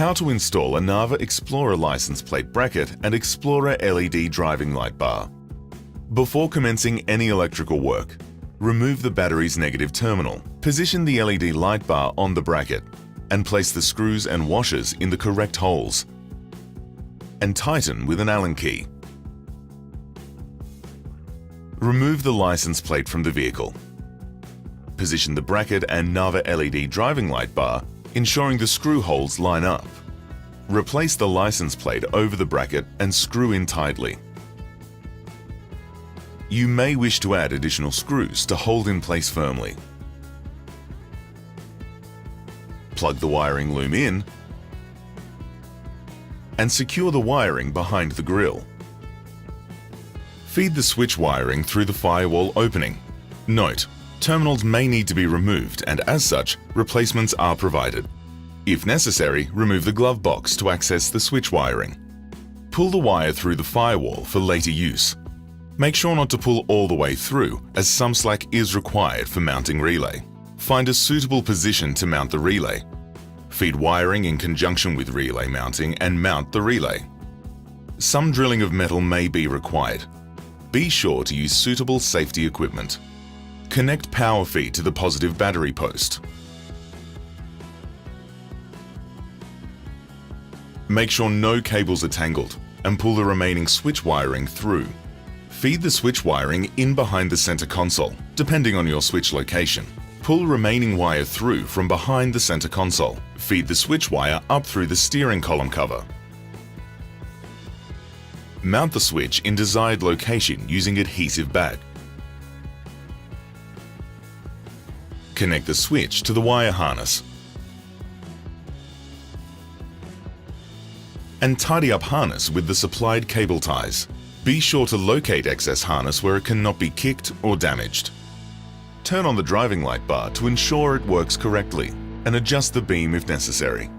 How to install a Narva Explora license plate bracket and Explora L.E.D driving light bar. Before commencing any electrical work, remove the battery's negative terminal. Position the LED light bar on the bracket and place the screws and washers in the correct holes and tighten with an Allen key. Remove the license plate from the vehicle. Position the bracket and Narva LED driving light bar, ensuring the screw holes line up. Replace the license plate over the bracket and screw in tightly. You may wish to add additional screws to hold in place firmly. Plug the wiring loom in and secure the wiring behind the grille. Feed the switch wiring through the firewall opening. Note: terminals may need to be removed and as such, replacements are provided. If necessary, remove the glove box to access the switch wiring. Pull the wire through the firewall for later use. Make sure not to pull all the way through, as some slack is required for mounting relay. Find a suitable position to mount the relay. Feed wiring in conjunction with relay mounting and mount the relay. Some drilling of metal may be required. Be sure to use suitable safety equipment. Connect power feed to the positive battery post. Make sure no cables are tangled and pull the remaining switch wiring through. Feed the switch wiring in behind the center console, depending on your switch location. Pull remaining wire through from behind the center console. Feed the switch wire up through the steering column cover. Mount the switch in desired location using adhesive bag. Connect the switch to the wire harness. And tidy up harness with the supplied cable ties. Be sure to locate excess harness where it cannot be kicked or damaged. Turn on the driving light bar to ensure it works correctly and adjust the beam if necessary.